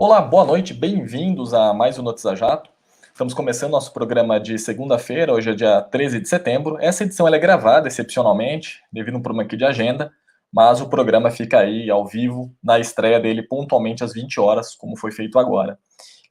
Olá, boa noite, bem-vindos a mais um Notícia Jato. Estamos começando nosso programa de segunda-feira, hoje é dia 13 de setembro. Essa edição ela é gravada excepcionalmente, devido a um problema aqui de agenda, mas o programa fica aí ao vivo, na estreia dele pontualmente às 20 horas, como foi feito agora.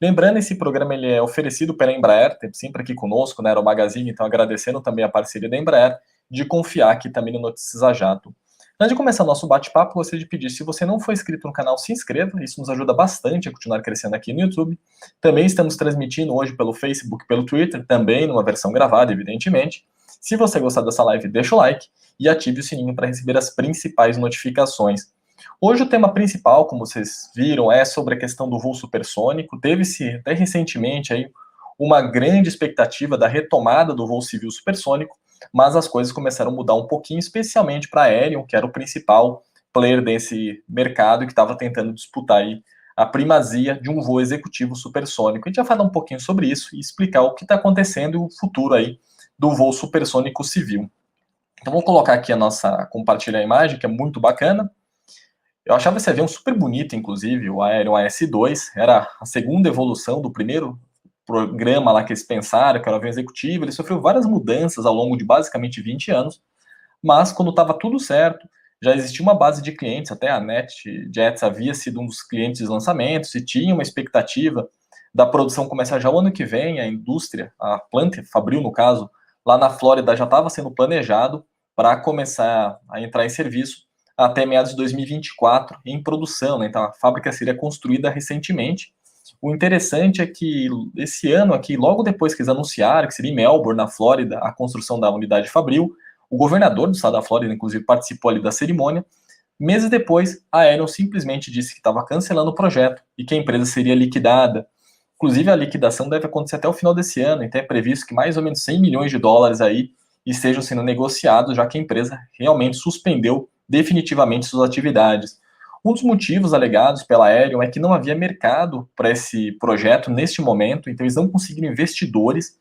Lembrando, esse programa ele é oferecido pela Embraer, sempre aqui conosco, na Aero Magazine, então agradecendo também a parceria da Embraer, de confiar aqui também no Notícias a Jato. Antes de começar nosso bate-papo, gostaria de pedir, se você não for inscrito no canal, se inscreva, isso nos ajuda bastante a continuar crescendo aqui no YouTube. Também estamos transmitindo hoje pelo Facebook, pelo Twitter, também numa versão gravada, evidentemente. Se você gostar dessa live, deixa o like e ative o sininho para receber as principais notificações. Hoje o tema principal, como vocês viram, é sobre a questão do voo supersônico. Teve-se até recentemente aí uma grande expectativa da retomada do voo civil supersônico, mas as coisas começaram a mudar um pouquinho, especialmente para a Aerion, que era o principal player desse mercado e que estava tentando disputar aí a primazia de um voo executivo supersônico. A gente vai falar um pouquinho sobre isso e explicar o que está acontecendo e o futuro aí do voo supersônico civil. Então vou colocar aqui compartilhar a imagem, que é muito bacana. Eu achava esse avião super bonito, inclusive, o Aerion AS2, era a segunda evolução do primeiro programa lá que eles pensaram, que era o avião executivo. Ele sofreu várias mudanças ao longo de basicamente 20 anos, mas quando estava tudo certo, já existia uma base de clientes, até a NetJets havia sido um dos clientes de lançamentos e tinha uma expectativa da produção começar já o ano que vem. A indústria, a planta Fabril, no caso, lá na Flórida já estava sendo planejado para começar a entrar em serviço até meados de 2024 em produção, né? Então a fábrica seria construída recentemente. O interessante é que esse ano aqui, logo depois que eles anunciaram que seria em Melbourne, na Flórida, a construção da unidade Fabril, o governador do estado da Flórida, inclusive, participou ali da cerimônia. Meses depois, a Aerion simplesmente disse que estava cancelando o projeto e que a empresa seria liquidada. Inclusive, a liquidação deve acontecer até o final desse ano, então é previsto que mais ou menos 100 milhões de dólares aí estejam sendo negociados, já que a empresa realmente suspendeu definitivamente suas atividades. Um dos motivos alegados pela Aerion é que não havia mercado para esse projeto neste momento, então eles não conseguiram investidores.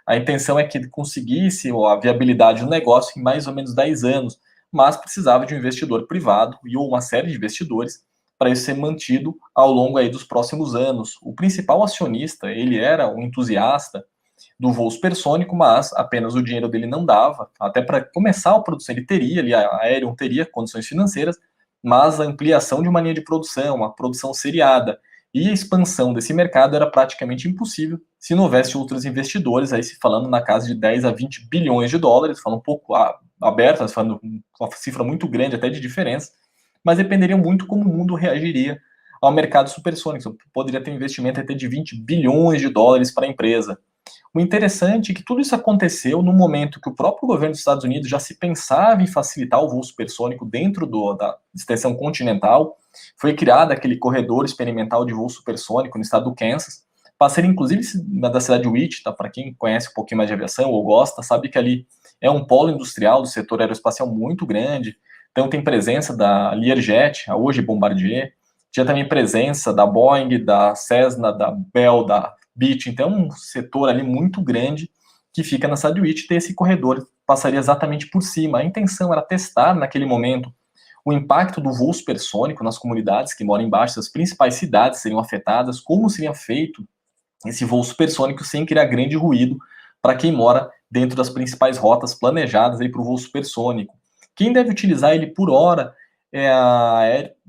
A intenção é que conseguisse a viabilidade do negócio em mais ou menos 10 anos, mas precisava de um investidor privado e uma série de investidores para isso ser mantido ao longo aí dos próximos anos. O principal acionista, ele era um entusiasta do voo supersônico, mas apenas o dinheiro dele não dava. Até para começar a produção, ele teria, ali, a Aerion teria condições financeiras, mas a ampliação de uma linha de produção, a produção seriada e a expansão desse mercado era praticamente impossível se não houvesse outros investidores, aí se falando na casa de 10 a 20 bilhões de dólares, falando um pouco aberto, falando uma cifra muito grande até de diferença, mas dependeria muito como o mundo reagiria ao mercado supersônico. Poderia ter um investimento até de 20 bilhões de dólares para a empresa. O interessante é que tudo isso aconteceu no momento que o próprio governo dos Estados Unidos já se pensava em facilitar o voo supersônico dentro da extensão continental. Foi criado aquele corredor experimental de voo supersônico no estado do Kansas, parceiro inclusive da cidade de Wichita. Para quem conhece um pouquinho mais de aviação ou gosta, sabe que ali é um polo industrial do setor aeroespacial muito grande. Então tem presença da Learjet, a hoje Bombardier, tinha também presença da Boeing, da Cessna, da Bell, da Beech. Então um setor ali muito grande que fica na cidade de Wichita, e esse corredor passaria exatamente por cima. A intenção era testar naquele momento o impacto do voo supersônico nas comunidades que moram embaixo, as principais cidades seriam afetadas, como seria feito esse voo supersônico sem criar grande ruído para quem mora dentro das principais rotas planejadas para o voo supersônico. Quem deve utilizar ele por hora é a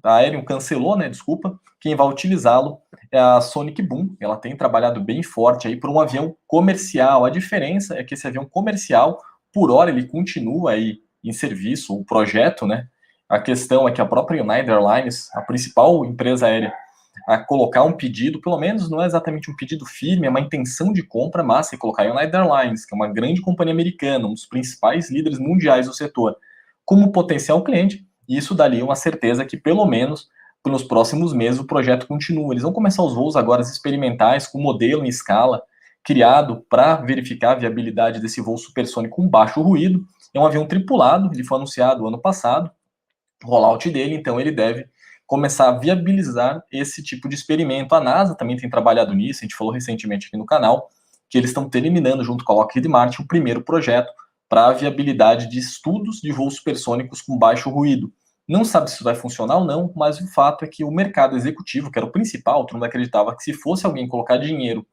Aerion cancelou, né? Desculpa. Quem vai utilizá-lo é a Sonic Boom. Ela tem trabalhado bem forte aí por um avião comercial. A diferença é que esse avião comercial, por hora, ele continua aí em serviço, o projeto, né? A questão é que a própria United Airlines, a principal empresa aérea a colocar um pedido, pelo menos não é exatamente um pedido firme, é uma intenção de compra, mas se colocar a United Airlines, que é uma grande companhia americana, um dos principais líderes mundiais do setor, como potencial cliente, isso daria uma certeza que, pelo menos, pelos próximos meses, o projeto continua. Eles vão começar os voos agora experimentais, com modelo em escala, criado para verificar a viabilidade desse voo supersônico com baixo ruído. É um avião tripulado, ele foi anunciado ano passado, o rollout dele, então ele deve começar a viabilizar esse tipo de experimento. A NASA também tem trabalhado nisso, a gente falou recentemente aqui no canal, que eles estão terminando, junto com a Lockheed Martin, o primeiro projeto para a viabilidade de estudos de voos supersônicos com baixo ruído. Não sabe se isso vai funcionar ou não, mas o fato é que o mercado executivo, que era o principal, todo mundo acreditava que se fosse alguém colocar dinheiro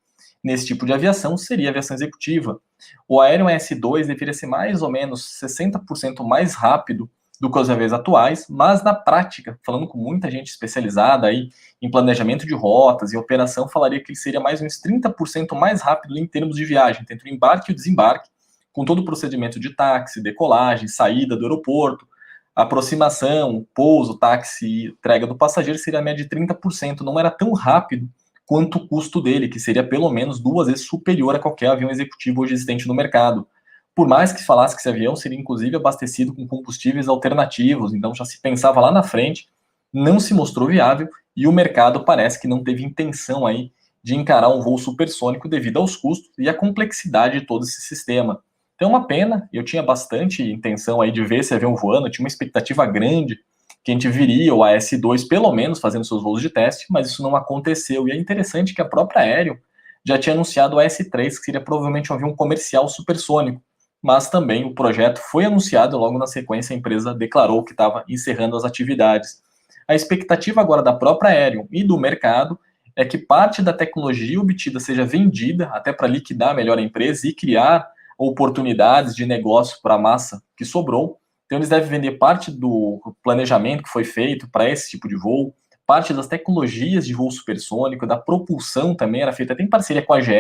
nesse tipo de aviação, seria aviação executiva. O Aéreo S2 deveria ser mais ou menos 60% mais rápido do que os aviões atuais, mas na prática, falando com muita gente especializada aí em planejamento de rotas e operação, falaria que ele seria mais uns 30% mais rápido em termos de viagem, entre o embarque e o desembarque, com todo o procedimento de táxi, decolagem, saída do aeroporto, aproximação, pouso, táxi e entrega do passageiro seria a média de 30%, não era tão rápido quanto o custo dele, que seria pelo menos 2 vezes superior a qualquer avião executivo hoje existente no mercado. Por mais que falasse que esse avião seria inclusive abastecido com combustíveis alternativos, então já se pensava lá na frente, não se mostrou viável e o mercado parece que não teve intenção aí de encarar um voo supersônico devido aos custos e à complexidade de todo esse sistema. Então, uma pena, eu tinha bastante intenção aí de ver esse avião voando, eu tinha uma expectativa grande que a gente viria o AS2 pelo menos fazendo seus voos de teste, mas isso não aconteceu. E é interessante que a própria Aéreo já tinha anunciado o AS3, que seria provavelmente um avião comercial supersônico, mas também o projeto foi anunciado e logo na sequência a empresa declarou que estava encerrando as atividades. A expectativa agora da própria Aéreo e do mercado é que parte da tecnologia obtida seja vendida até para liquidar melhor a empresa e criar oportunidades de negócio para a massa que sobrou. Então, eles devem vender parte do planejamento que foi feito para esse tipo de voo, parte das tecnologias de voo supersônico, da propulsão também era feita até em parceria com a GE.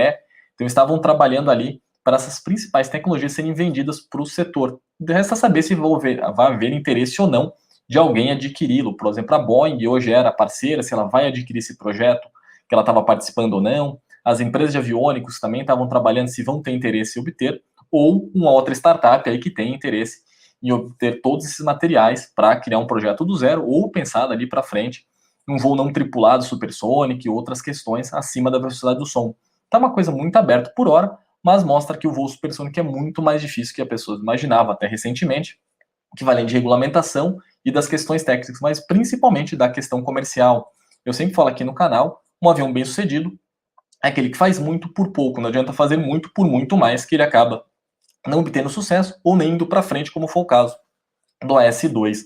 Então, estavam trabalhando ali para essas principais tecnologias serem vendidas para o setor. Resta saber se vai haver interesse ou não de alguém adquiri-lo. Por exemplo, a Boeing hoje era parceira, se ela vai adquirir esse projeto, que ela estava participando ou não. As empresas de aviônicos também estavam trabalhando se vão ter interesse em obter, ou uma outra startup aí que tem interesse em obter todos esses materiais para criar um projeto do zero, ou pensar dali para frente um voo não tripulado supersônico e outras questões acima da velocidade do som. Tá uma coisa muito aberta por hora, mas mostra que o voo supersônico é muito mais difícil que a pessoa imaginava até recentemente, que vai além de regulamentação e das questões técnicas, mas principalmente da questão comercial. Eu sempre falo aqui no canal, um avião bem sucedido é aquele que faz muito por pouco, não adianta fazer muito por muito mais, que ele acaba não obtendo sucesso ou nem indo para frente, como foi o caso do AS2.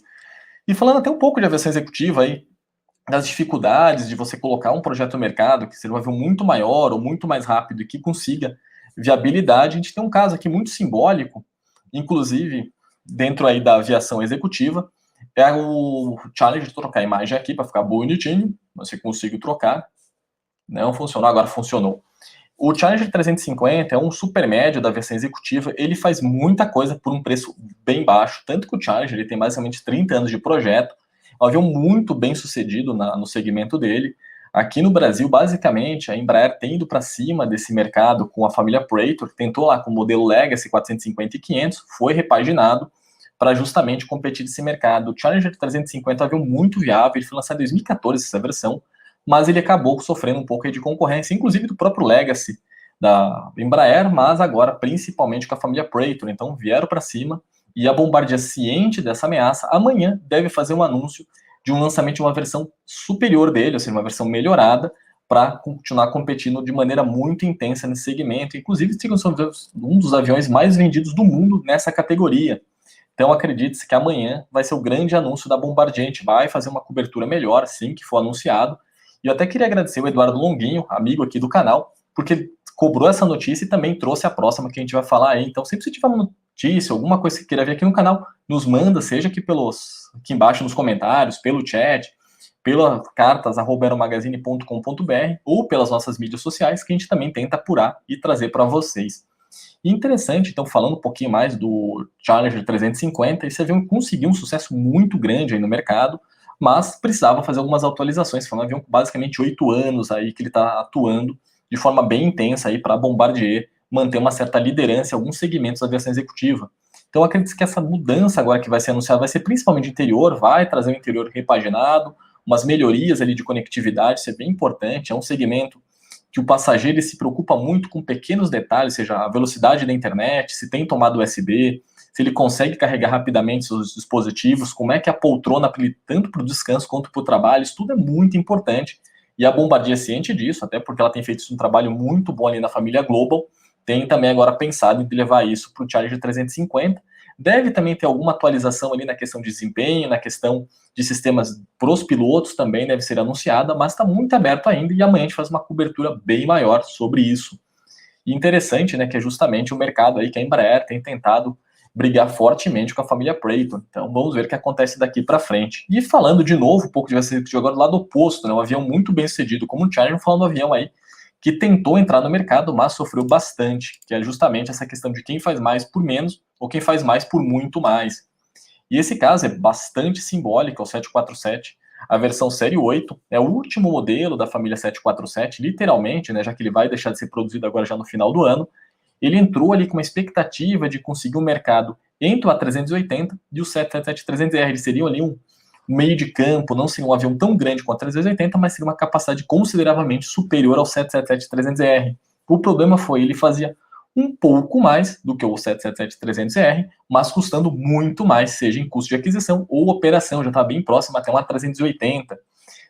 E falando até um pouco de aviação executiva aí, das dificuldades de você colocar um projeto no mercado que seja um avião muito maior ou muito mais rápido e que consiga viabilidade, a gente tem um caso aqui muito simbólico, inclusive dentro aí da aviação executiva, é o Challenger, de trocar a imagem aqui para ficar bonitinho, você consiga trocar, não funcionou, agora funcionou. O Challenger 350 é um super médio da versão executiva, ele faz muita coisa por um preço bem baixo, tanto que o Challenger ele tem basicamente 30 anos de projeto, é um avião muito bem sucedido no segmento dele. Aqui no Brasil, basicamente, a Embraer tem ido para cima desse mercado com a família Praetor, que tentou lá com o modelo Legacy 450 e 500, foi repaginado para justamente competir nesse mercado. O Challenger 350 é um avião muito viável, ele foi lançado em 2014, essa versão, mas ele acabou sofrendo um pouco de concorrência, inclusive do próprio Legacy da Embraer, mas agora principalmente com a família Praetor. Então vieram para cima e a Bombardier, ciente dessa ameaça, amanhã deve fazer um anúncio de um lançamento de uma versão superior dele, ou seja, uma versão melhorada, para continuar competindo de maneira muito intensa nesse segmento. Inclusive, são um dos aviões mais vendidos do mundo nessa categoria. Então, acredite-se que amanhã vai ser o grande anúncio da Bombardier. A gente vai fazer uma cobertura melhor, assim que for anunciado. E eu até queria agradecer o Eduardo Longuinho, amigo aqui do canal, porque ele cobrou essa notícia e também trouxe a próxima que a gente vai falar aí. Então, sempre que tiver uma notícia, alguma coisa que queira ver aqui no canal, nos manda, seja aqui aqui embaixo nos comentários, pelo chat, pelas cartas@aeromagazine.com.br ou pelas nossas mídias sociais, que a gente também tenta apurar e trazer para vocês. E interessante, então, falando um pouquinho mais do Challenger 350, esse avião conseguiu um sucesso muito grande aí no mercado, mas precisava fazer algumas atualizações. Foi um avião com basicamente 8 anos aí que ele está atuando de forma bem intensa aí para a Bombardier manter uma certa liderança em alguns segmentos da aviação executiva. Então, acredito que essa mudança agora que vai ser anunciada vai ser principalmente interior, vai trazer um interior repaginado, umas melhorias ali de conectividade, isso é bem importante, é um segmento que o passageiro se preocupa muito com pequenos detalhes, seja a velocidade da internet, se tem tomada USB, se ele consegue carregar rapidamente seus dispositivos, como é que a poltrona, tanto para o descanso quanto para o trabalho, isso tudo é muito importante. E a Bombardier é ciente disso, até porque ela tem feito um trabalho muito bom ali na família Global, tem também agora pensado em levar isso para o Challenger 350. Deve também ter alguma atualização ali na questão de desempenho, na questão de sistemas para os pilotos também deve ser anunciada, mas está muito aberto ainda e amanhã a gente faz uma cobertura bem maior sobre isso. E interessante, né, que é justamente o mercado aí que a Embraer tem tentado brigar fortemente com a família Praetor. Então vamos ver o que acontece daqui para frente. E falando de novo, um pouco de agora do lado oposto, né, um avião muito bem sucedido como o Challenger, falando do avião aí que tentou entrar no mercado, mas sofreu bastante, que é justamente essa questão de quem faz mais por menos ou quem faz mais por muito mais. E esse caso é bastante simbólico, é o 747, a versão série 8, é o último modelo da família 747, literalmente, né, já que ele vai deixar de ser produzido agora já no final do ano. Ele entrou ali com uma expectativa de conseguir um mercado entre o A380 e o 777-300R. Eles seriam ali um meio de campo, não seria um avião tão grande quanto o 380, mas seria uma capacidade consideravelmente superior ao 777-300R. O problema foi, ele fazia um pouco mais do que o 777-300R, mas custando muito mais, seja em custo de aquisição ou operação, já está bem próximo até um A380.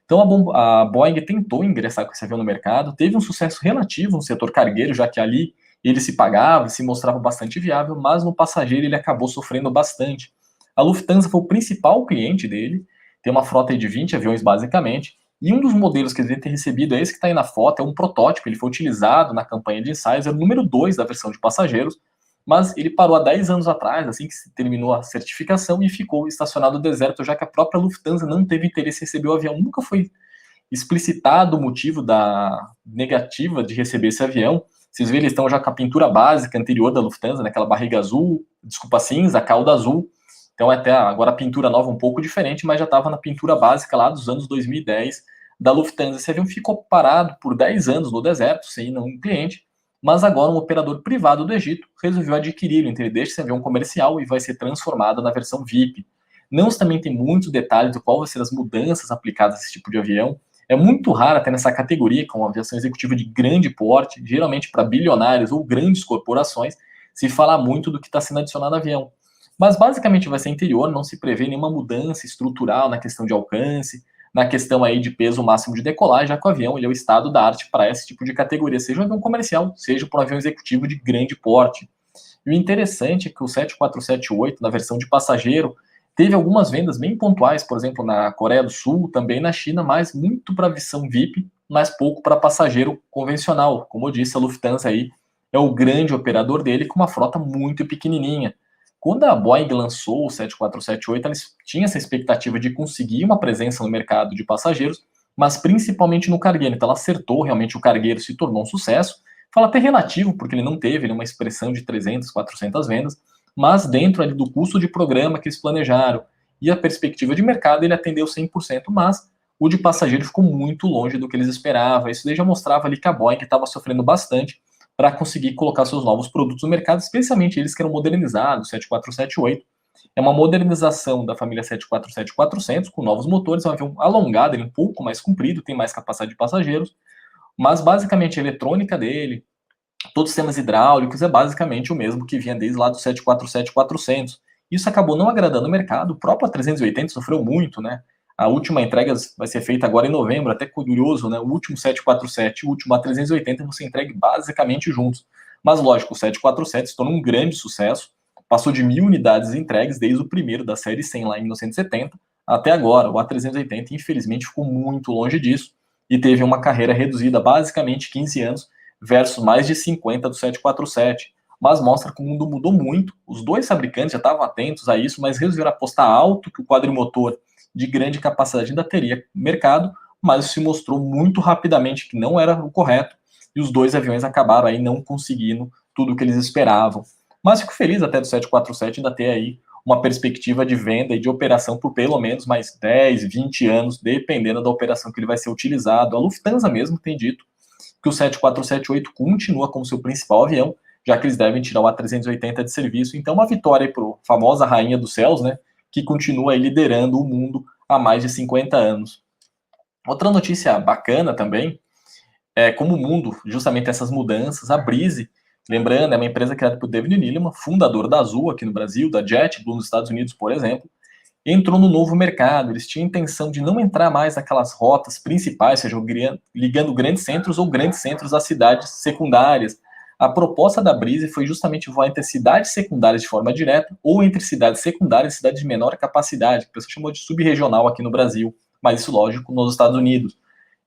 Então a Boeing tentou ingressar com esse avião no mercado, teve um sucesso relativo no setor cargueiro, já que ali ele se pagava, se mostrava bastante viável, mas no passageiro ele acabou sofrendo bastante. A Lufthansa foi o principal cliente dele, tem uma frota de 20 aviões basicamente, e um dos modelos que ele deve ter recebido é esse que está aí na foto, é um protótipo, ele foi utilizado na campanha de ensaios, era o número 2 da versão de passageiros, mas ele parou há 10 anos atrás, assim que terminou a certificação, e ficou estacionado no deserto, já que a própria Lufthansa não teve interesse em receber o avião. Nunca foi explicitado o motivo da negativa de receber esse avião. Vocês veem, eles estão já com a pintura básica anterior da Lufthansa, naquela barriga azul, desculpa, cinza, cauda azul. Então, até agora a pintura nova um pouco diferente, mas já estava na pintura básica lá dos anos 2010 da Lufthansa. Esse avião ficou parado por 10 anos no deserto, sem nenhum cliente, mas agora um operador privado do Egito resolveu adquiri-lo. Então, ele deixa esse avião comercial e vai ser transformado na versão VIP. Não se também tem muitos detalhes de qual vão ser as mudanças aplicadas a esse tipo de avião. É muito raro até nessa categoria, com a aviação executiva de grande porte, geralmente para bilionários ou grandes corporações, se falar muito do que está sendo adicionado ao avião. Mas basicamente vai ser interior, não se prevê nenhuma mudança estrutural na questão de alcance, na questão aí de peso máximo de decolagem, já que o avião ele é o estado da arte para esse tipo de categoria, seja um avião comercial, seja para um avião executivo de grande porte. E o interessante é que o 7478, na versão de passageiro, teve algumas vendas bem pontuais, por exemplo, na Coreia do Sul, também na China, mas muito para a versão VIP, mas pouco para passageiro convencional. Como eu disse, a Lufthansa aí é o grande operador dele, com uma frota muito pequenininha. Quando a Boeing lançou o 7478, eles tinham essa expectativa de conseguir uma presença no mercado de passageiros, mas principalmente no cargueiro. Então ela acertou, realmente o cargueiro se tornou um sucesso. Fala até relativo, porque ele não teve uma expressão de 300, 400 vendas, mas dentro ali do custo de programa que eles planejaram e a perspectiva de mercado, ele atendeu 100%, mas o de passageiro ficou muito longe do que eles esperavam. Isso daí já mostrava ali que a Boeing estava sofrendo bastante para conseguir colocar seus novos produtos no mercado, especialmente eles que eram modernizados, 7478. É uma modernização da família 747-400, com novos motores, é um avião alongado, ele é um pouco mais comprido, tem mais capacidade de passageiros, mas basicamente a eletrônica dele, todos os sistemas hidráulicos, é basicamente o mesmo que vinha desde lá do 747-400. Isso acabou não agradando o mercado, o próprio A380 sofreu muito, né? A última entrega vai ser feita agora em novembro, até curioso, né? O último 747 e o último A380 vão ser entregues basicamente juntos. Mas, lógico, o 747 se tornou um grande sucesso, passou de 1.000 unidades entregues desde o primeiro da série 100 lá em 1970 até agora. O A380, infelizmente, ficou muito longe disso e teve uma carreira reduzida, basicamente 15 anos, versus mais de 50 do 747. Mas mostra que o mundo mudou muito. Os dois fabricantes já estavam atentos a isso, mas resolveram apostar alto que o quadrimotor de grande capacidade ainda teria mercado, mas se mostrou muito rapidamente que não era o correto, e os dois aviões acabaram aí não conseguindo tudo o que eles esperavam. Mas fico feliz até do 747 ainda ter aí uma perspectiva de venda e de operação por pelo menos mais 10, 20 anos, dependendo da operação que ele vai ser utilizado. A Lufthansa mesmo tem dito que o 7478 continua como seu principal avião, já que eles devem tirar o A380 de serviço. Então, uma vitória para a famosa rainha dos céus, né, que continua aí liderando o mundo há mais de 50 anos. Outra notícia bacana também é como o mundo, justamente essas mudanças, a Breeze, lembrando, é uma empresa criada por David Neeleman, fundador da Azul aqui no Brasil, da JetBlue nos Estados Unidos, por exemplo, entrou no novo mercado. Eles tinham a intenção de não entrar mais naquelas rotas principais, seja ligando grandes centros ou grandes centros às cidades secundárias. A proposta da Breeze foi justamente voar entre cidades secundárias de forma direta ou entre cidades secundárias e cidades de menor capacidade, que o pessoal chamou de subregional aqui no Brasil, mas isso, lógico, nos Estados Unidos.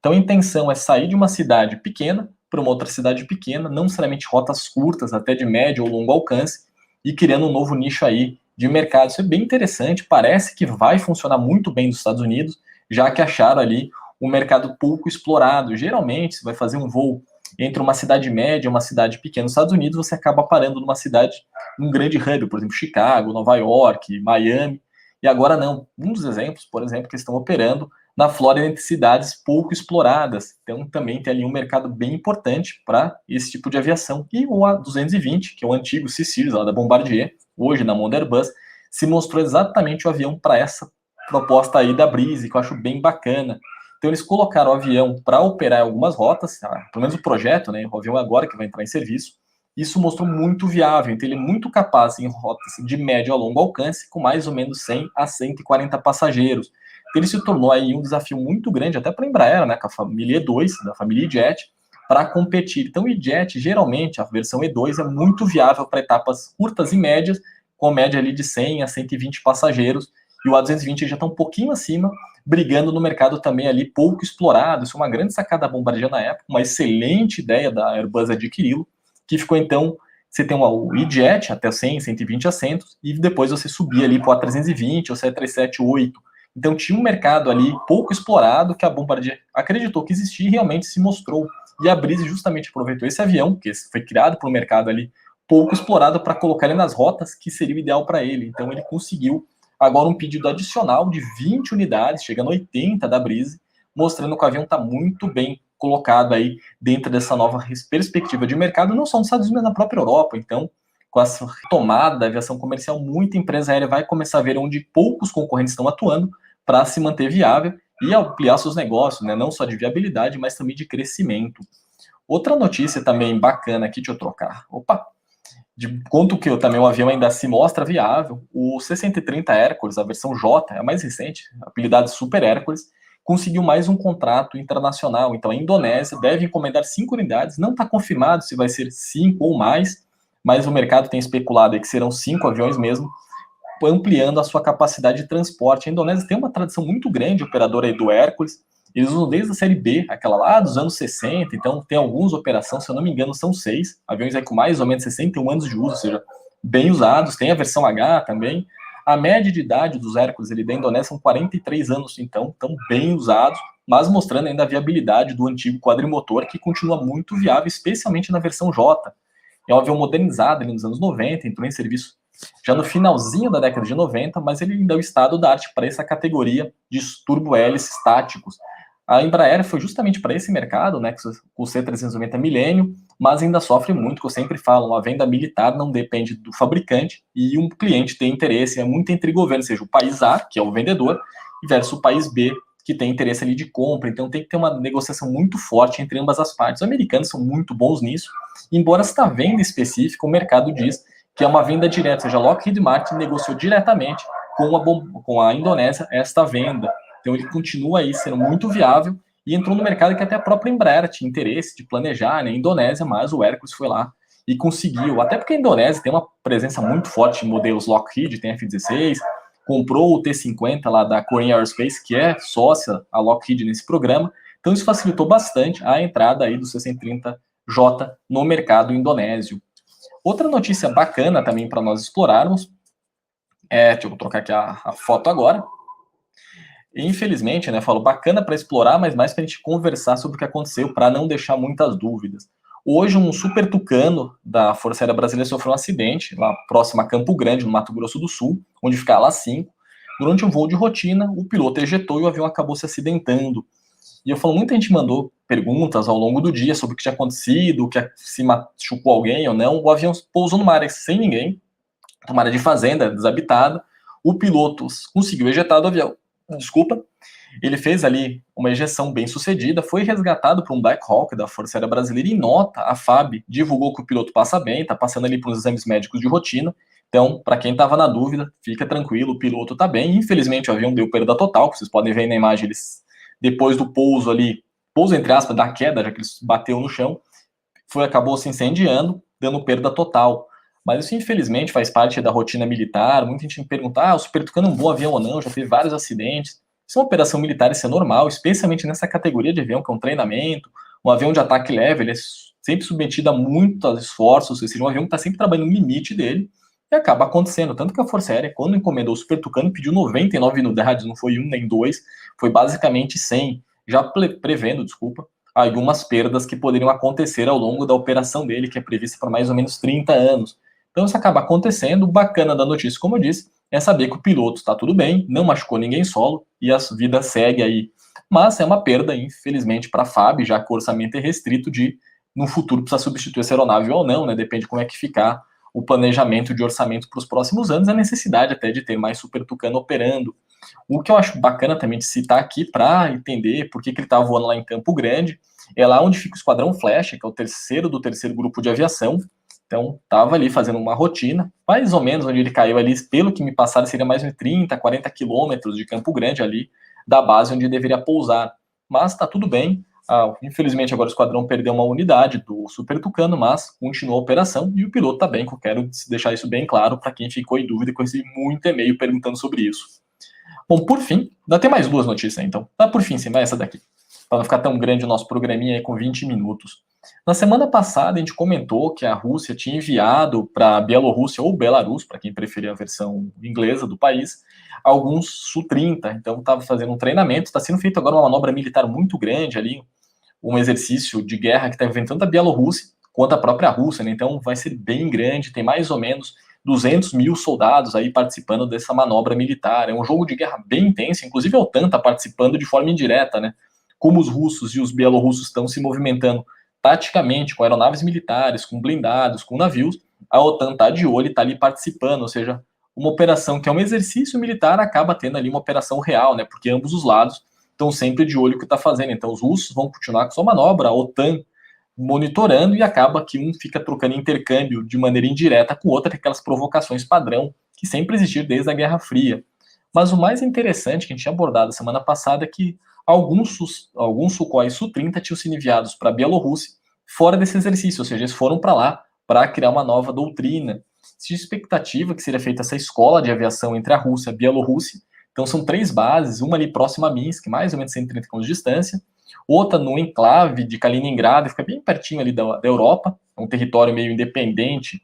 Então a intenção é sair de uma cidade pequena para uma outra cidade pequena, não necessariamente rotas curtas, até de médio ou longo alcance, e criando um novo nicho aí de mercado. Isso é bem interessante, parece que vai funcionar muito bem nos Estados Unidos, já que acharam ali um mercado pouco explorado. Geralmente, você vai fazer um voo entre uma cidade média e uma cidade pequena nos Estados Unidos, você acaba parando numa cidade, num grande hub, por exemplo, Chicago, Nova York, Miami, e agora não. Um dos exemplos, por exemplo, que estão operando na Flórida entre cidades pouco exploradas. Então também tem ali um mercado bem importante para esse tipo de aviação. E o A220, que é o antigo C-Series lá da Bombardier, hoje na mão da Airbus, se mostrou exatamente o avião para essa proposta aí da Breeze, que eu acho bem bacana. Então eles colocaram o avião para operar em algumas rotas, pelo menos o projeto, né, o avião agora que vai entrar em serviço. Isso mostrou muito viável, então ele é muito capaz em rotas de médio a longo alcance, com mais ou menos 100 a 140 passageiros. Ele se tornou aí um desafio muito grande, até para a Embraer, né, com a família E2, da família E-Jet, para competir. Então, o E-Jet, geralmente, a versão E2 é muito viável para etapas curtas e médias, com média ali de 100 a 120 passageiros, e o A220 já está um pouquinho acima, brigando no mercado também ali pouco explorado. Isso é uma grande sacada da Bombardier na época, uma excelente ideia da Airbus adquiri-lo, que ficou então, você tem o E-Jet até 100, 120 assentos, e depois você subia ali para o A320 ou 737-8. Então tinha um mercado ali pouco explorado que a Bombardier acreditou que existia e realmente se mostrou. E a Breeze justamente aproveitou esse avião, que foi criado para um mercado ali pouco explorado, para colocar ele nas rotas que seria o ideal para ele. Então ele conseguiu agora um pedido adicional de 20 unidades, chegando a 80 da Breeze, mostrando que o avião está muito bem colocado aí dentro dessa nova perspectiva de mercado, não só nos Estados Unidos, mas na própria Europa. Então, com essa retomada da aviação comercial, muita empresa aérea vai começar a ver onde poucos concorrentes estão atuando para se manter viável e ampliar seus negócios, né? Não só de viabilidade, mas também de crescimento. Outra notícia também bacana aqui, deixa eu trocar. Opa! De quanto que também o avião ainda se mostra viável, o C-130 Hércules, a versão J, é a mais recente, apelidada Super Hércules, conseguiu mais um contrato internacional. Então a Indonésia deve encomendar 5 unidades, não está confirmado se vai ser 5 ou mais, mas o mercado tem especulado que serão 5 aviões mesmo, ampliando a sua capacidade de transporte. A Indonésia tem uma tradição muito grande, operadora aí do Hércules, eles usam desde a série B, aquela lá dos anos 60, então tem algumas operações, se eu não me engano, são 6, aviões aí com mais ou menos 61 anos de uso, ou seja, bem usados, tem a versão H também. A média de idade dos Hércules da Indonésia são 43 anos, então, estão bem usados, mas mostrando ainda a viabilidade do antigo quadrimotor, que continua muito viável, especialmente na versão J. É um avião modernizado ali nos anos 90, entrou em serviço já no finalzinho da década de 90, mas ele ainda é o estado da arte para essa categoria de turbo-hélices estáticos. A Embraer foi justamente para esse mercado, né, com o C390 Millennium, mas ainda sofre muito, que eu sempre falo, a venda militar não depende do fabricante e um cliente tem interesse, é muito entre governo, seja o país A, que é o vendedor, versus o país B, que tem interesse ali de compra, então tem que ter uma negociação muito forte entre ambas as partes. Os americanos são muito bons nisso, embora esta venda específica, o mercado diz que é uma venda direta, ou seja, a Lockheed Martin negociou diretamente com a Indonésia esta venda. Então ele continua aí sendo muito viável e entrou no mercado que até a própria Embraer tinha interesse de planejar, né, Indonésia, mas o Hércules foi lá e conseguiu, até porque a Indonésia tem uma presença muito forte em modelos Lockheed, tem F-16, comprou o T-50 lá da Korean Aerospace, que é sócia a Lockheed nesse programa, então isso facilitou bastante a entrada aí do C-130J no mercado indonésio. Outra notícia bacana também para nós explorarmos, deixa eu trocar aqui a foto agora. Infelizmente, né, falo bacana para explorar, mas mais para a gente conversar sobre o que aconteceu, para não deixar muitas dúvidas. Hoje, um super tucano da Força Aérea Brasileira sofreu um acidente lá próximo a Campo Grande, no Mato Grosso do Sul, onde fica a ALA 5. Durante um voo de rotina, o piloto ejetou e o avião acabou se acidentando. E eu falo, muita gente mandou perguntas ao longo do dia sobre o que tinha acontecido, se machucou alguém ou não. O avião pousou numa área sem ninguém, uma área de fazenda, desabitada. O piloto conseguiu ejetar do avião. Desculpa. Ele fez ali uma ejeção bem sucedida, foi resgatado por um Black Hawk da Força Aérea Brasileira e nota, a FAB divulgou que o piloto passa bem, está passando ali por uns exames médicos de rotina. Então, para quem estava na dúvida, fica tranquilo, o piloto está bem. Infelizmente, o avião deu perda total, que vocês podem ver na imagem, eles depois do pouso ali, pouso entre aspas, da queda, já que ele bateu no chão, acabou se incendiando, dando perda total. Mas isso, infelizmente, faz parte da rotina militar. Muita gente me pergunta, o Super Tucano é um bom avião ou não, já teve vários acidentes. Isso é uma operação militar, isso é normal, especialmente nessa categoria de avião, que é um treinamento. Um avião de ataque leve, ele é sempre submetido a muitos esforços, ou seja, um avião que está sempre trabalhando no limite dele, e acaba acontecendo. Tanto que a Força Aérea, quando encomendou o Super Tucano, pediu 99 unidades, não foi um nem dois, foi basicamente 100, já prevendo, algumas perdas que poderiam acontecer ao longo da operação dele, que é prevista para mais ou menos 30 anos. Então isso acaba acontecendo. O bacana da notícia, como eu disse, é saber que o piloto está tudo bem, não machucou ninguém solo e a vida segue aí. Mas é uma perda, infelizmente, para a FAB, já que o orçamento é restrito de, no futuro, precisar substituir essa aeronave ou não, né? Depende de como é que ficar o planejamento de orçamento para os próximos anos, a necessidade até de ter mais Super Tucano operando. O que eu acho bacana também de citar aqui, para entender por que ele está voando lá em Campo Grande, é lá onde fica o Esquadrão Flecha, que é o terceiro do terceiro grupo de aviação. Então, estava ali fazendo uma rotina, mais ou menos onde ele caiu ali, pelo que me passaram, seria mais de 30, 40 quilômetros de Campo Grande ali, da base onde deveria pousar. Mas está tudo bem. Infelizmente, agora o esquadrão perdeu uma unidade do Super Tucano, mas continuou a operação e o piloto está bem, que eu quero deixar isso bem claro para quem ficou em dúvida, que eu recebi muito e-mail perguntando sobre isso. Bom, por fim, ainda tem mais duas notícias, então. Por fim, sim, vai essa daqui. Para não ficar tão grande o nosso programinha aí com 20 minutos. Na semana passada, a gente comentou que a Rússia tinha enviado para a Bielorrússia, ou Belarus, para quem preferir a versão inglesa do país, alguns Su-30. Então, estava fazendo um treinamento. Está sendo feita agora uma manobra militar muito grande ali, um exercício de guerra que está enfrentando a Bielorrússia quanto a própria Rússia, né? Então, vai ser bem grande. Tem mais ou menos 200 mil soldados aí participando dessa manobra militar. É um jogo de guerra bem intenso. Inclusive, a OTAN está participando de forma indireta, né? Como os russos e os bielorrussos estão se movimentando taticamente com aeronaves militares, com blindados, com navios, a OTAN está de olho e está ali participando, ou seja, uma operação que é um exercício militar acaba tendo ali uma operação real, né? Porque ambos os lados estão sempre de olho no que está fazendo. Então, os russos vão continuar com sua manobra, a OTAN monitorando, e acaba que um fica trocando intercâmbio de maneira indireta com o outro, aquelas provocações padrão que sempre existiram desde a Guerra Fria. Mas o mais interessante que a gente tinha abordado semana passada é que alguns Sukhoi Su-30 tinham sido enviados para a Bielorrússia fora desse exercício, ou seja, eles foram para lá para criar uma nova doutrina. Tinha expectativa que seria feita essa escola de aviação entre a Rússia e a Bielorrússia. Então são 3 bases, uma ali próxima a Minsk, mais ou menos 130 km de distância, outra no enclave de Kaliningrado, fica bem pertinho ali da Europa, é um território meio independente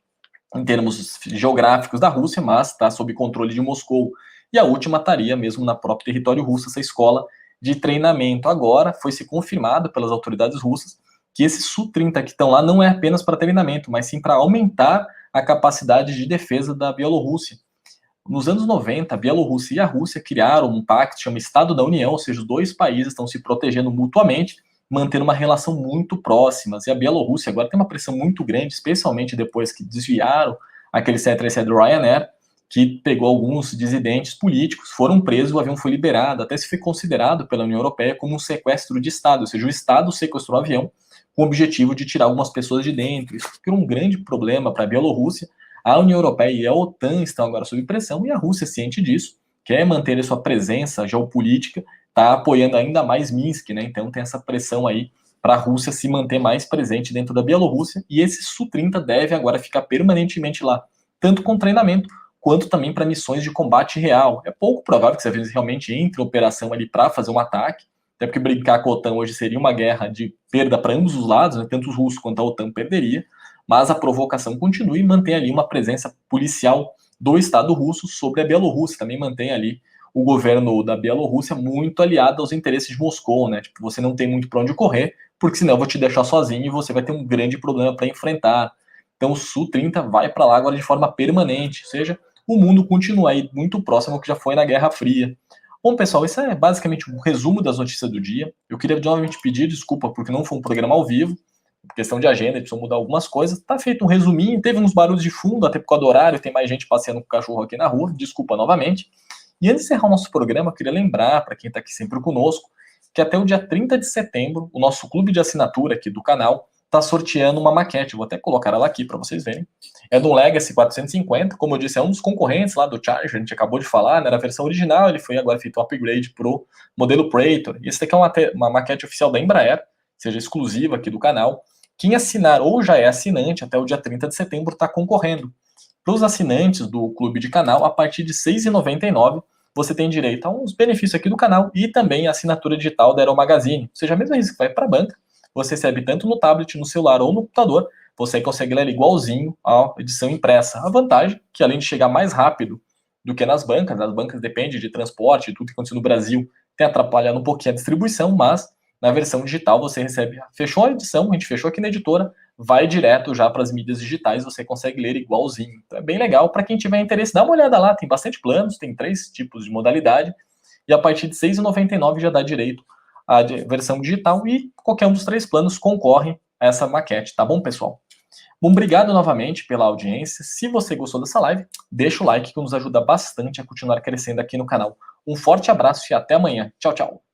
em termos geográficos da Rússia, mas está sob controle de Moscou. E a última estaria mesmo na próprio território russo, essa escola de treinamento. Agora foi se confirmado pelas autoridades russas que esses Su-30 que estão lá não é apenas para treinamento, mas sim para aumentar a capacidade de defesa da Bielorrússia. Nos anos 90, a Bielorrússia e a Rússia criaram um pacto, chama Estado da União, ou seja, os dois países estão se protegendo mutuamente, mantendo uma relação muito próxima. E a Bielorrússia agora tem uma pressão muito grande, especialmente depois que desviaram aquele 737 do Ryanair, que pegou alguns dissidentes políticos, foram presos, o avião foi liberado, até se foi considerado pela União Europeia como um sequestro de Estado, ou seja, o Estado sequestrou o avião com o objetivo de tirar algumas pessoas de dentro. Isso criou um grande problema para a Bielorrússia. A União Europeia e a OTAN estão agora sob pressão, e a Rússia, ciente disso, quer manter a sua presença geopolítica, está apoiando ainda mais Minsk, né? Então tem essa pressão aí para a Rússia se manter mais presente dentro da Bielorrússia, e esse Su-30 deve agora ficar permanentemente lá, tanto com treinamento, quanto também para missões de combate real. É pouco provável que esse avião realmente entre em operação ali para fazer um ataque, até porque brincar com a OTAN hoje seria uma guerra de perda para ambos os lados, né? Tanto os russos quanto a OTAN perderia, mas a provocação continua e mantém ali uma presença policial do Estado russo sobre a Bielorrússia, também mantém ali o governo da Bielorrússia muito aliado aos interesses de Moscou, né? Tipo, você não tem muito para onde correr, porque senão eu vou te deixar sozinho e você vai ter um grande problema para enfrentar. Então o Su-30 vai para lá agora de forma permanente, ou seja, o mundo continua aí muito próximo ao que já foi na Guerra Fria. Bom, pessoal, isso é basicamente um resumo das notícias do dia. Eu queria novamente pedir desculpa porque não foi um programa ao vivo, questão de agenda, precisou mudar algumas coisas. Tá feito um resuminho, teve uns barulhos de fundo, até por causa do horário, tem mais gente passeando com o cachorro aqui na rua, desculpa novamente. E antes de encerrar o nosso programa, eu queria lembrar, para quem está aqui sempre conosco, que até o dia 30 de setembro, o nosso clube de assinatura aqui do canal está sorteando uma maquete, vou até colocar ela aqui para vocês verem. É do Legacy 450, como eu disse, é um dos concorrentes lá do Charger, a gente acabou de falar, né, era a versão original, ele foi agora feito um upgrade pro modelo Praetor. E esse daqui é uma maquete oficial da Embraer, seja exclusiva aqui do canal. Quem assinar ou já é assinante até o dia 30 de setembro está concorrendo. Para os assinantes do Clube de Canal, a partir de R$ 6,99, você tem direito a uns benefícios aqui do canal e também a assinatura digital da Aero Magazine. Ou seja, a mesma coisa que vai para a banca, você recebe tanto no tablet, no celular ou no computador, você consegue ler igualzinho à edição impressa. A vantagem é que, além de chegar mais rápido do que nas bancas depende de transporte, tudo que acontece no Brasil tem atrapalhado um pouquinho a distribuição, mas na versão digital você recebe, fechou a edição, a gente fechou aqui na editora, vai direto já para as mídias digitais, você consegue ler igualzinho. Então é bem legal para quem tiver interesse, dá uma olhada lá, tem bastante planos, tem 3 tipos de modalidade, e a partir de R$ 6,99 já dá direito à versão digital, e qualquer um dos 3 planos concorre a essa maquete, tá bom, pessoal? Bom, obrigado novamente pela audiência. Se você gostou dessa live, deixa o like que nos ajuda bastante a continuar crescendo aqui no canal. Um forte abraço e até amanhã. Tchau, tchau.